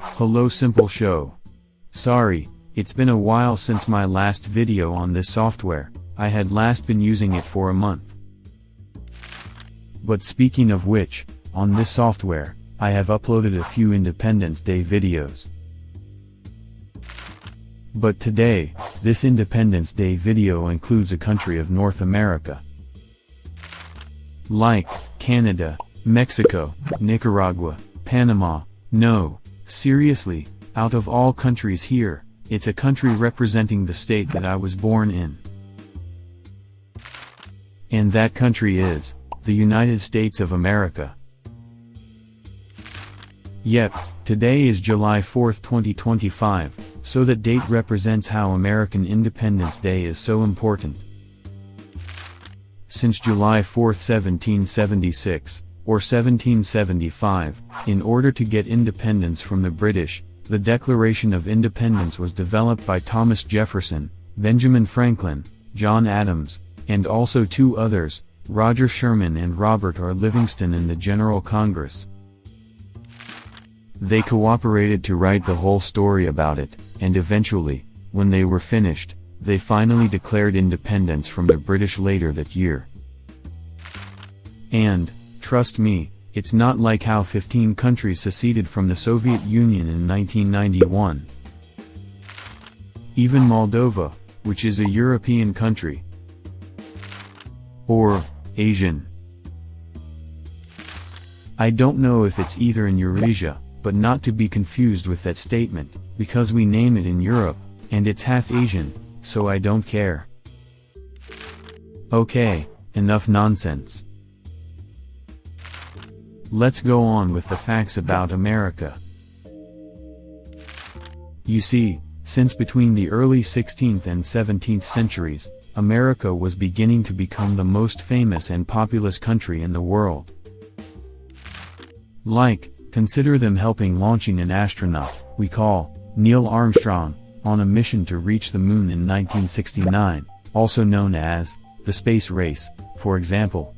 Hello SimpleShow. Sorry, it's been a while since my last video on this software. I had last been using it for a month. But speaking of which, on this software, I have uploaded a few Independence Day videos. But today, this Independence Day video includes a country of North America. Like Canada, Mexico, Nicaragua, Panama. No, seriously, out of all countries here, it's a country representing the state that I was born in. And that country is the United States of America. Yep, today is July 4th, 2025, so that date represents how American Independence Day is so important. Since July 4th, 1776, or 1775, in order to get independence from the British, the Declaration of Independence was developed by Thomas Jefferson, Benjamin Franklin, John Adams, and also two others, Roger Sherman and Robert R. Livingston in the General Congress. They cooperated to write the whole story about it, and eventually, when they were finished, they finally declared independence from the British later that year. And, trust me, it's not like how 15 countries seceded from the Soviet Union in 1991. Even Moldova, which is a European country, or Asian. I don't know if it's either in Eurasia, but not to be confused with that statement, because we name it in Europe, and it's half Asian, so I don't care. Okay, enough nonsense. Let's go on with the facts about America. You see, since between the early 16th and 17th centuries, America was beginning to become the most famous and populous country in the world. Like, consider them helping launching an astronaut, we call, Neil Armstrong, on a mission to reach the moon in 1969, also known as the space race, for example.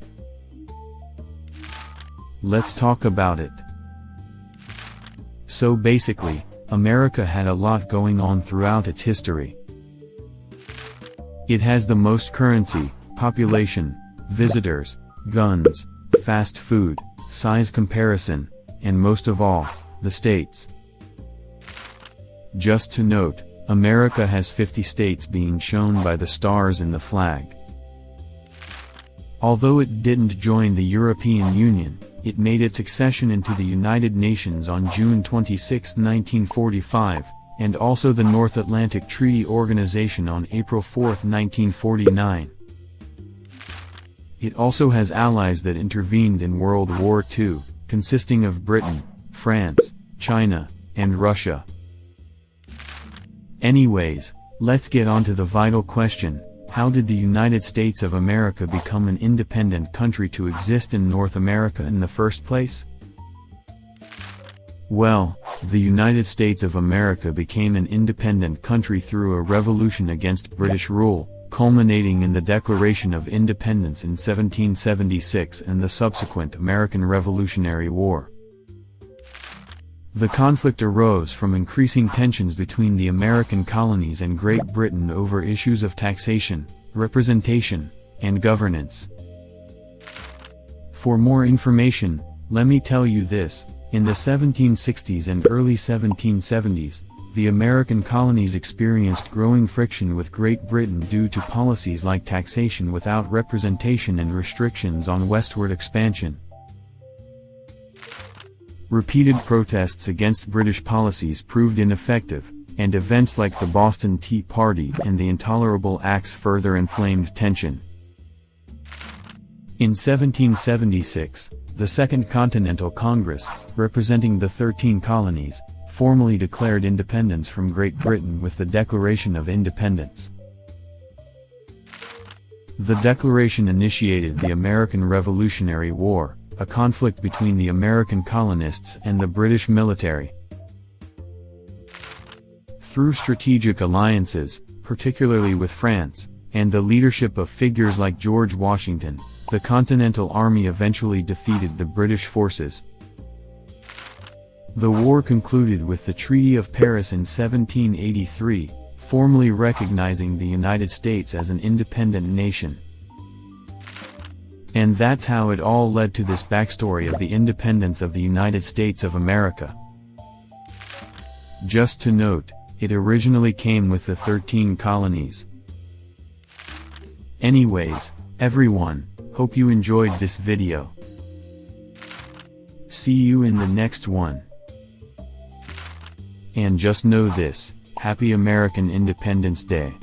Let's talk about it. So basically, America had a lot going on throughout its history. It has the most currency, population, visitors, guns, fast food, size comparison, and most of all, the states. Just to note, America has 50 states being shown by the stars in the flag. Although it didn't join the European Union, it made its accession into the United Nations on June 26, 1945, and also the North Atlantic Treaty Organization on April 4, 1949. It also has allies that intervened in World War II, consisting of Britain, France, China, and Russia. Anyways, let's get on to the vital question: how did the United States of America become an independent country to exist in North America in the first place? Well, the United States of America became an independent country through a revolution against British rule, culminating in the Declaration of Independence in 1776 and the subsequent American Revolutionary War. The conflict arose from increasing tensions between the American colonies and Great Britain over issues of taxation, representation, and governance. For more information, let me tell you this: in the 1760s and early 1770s, the American colonies experienced growing friction with Great Britain due to policies like taxation without representation and restrictions on westward expansion. Repeated protests against British policies proved ineffective, and events like the Boston Tea Party and the Intolerable Acts further inflamed tension. In 1776, the Second Continental Congress, representing the 13 colonies, formally declared independence from Great Britain with the Declaration of Independence. The declaration initiated the American Revolutionary War, a conflict between the American colonists and the British military. Through strategic alliances, particularly with France, and the leadership of figures like George Washington, the Continental Army eventually defeated the British forces. The war concluded with the Treaty of Paris in 1783, formally recognizing the United States as an independent nation. And that's how it all led to this backstory of the independence of the United States of America. Just to note, it originally came with the 13 colonies. Anyways, everyone, hope you enjoyed this video. See you in the next one. And just know this, Happy American Independence Day.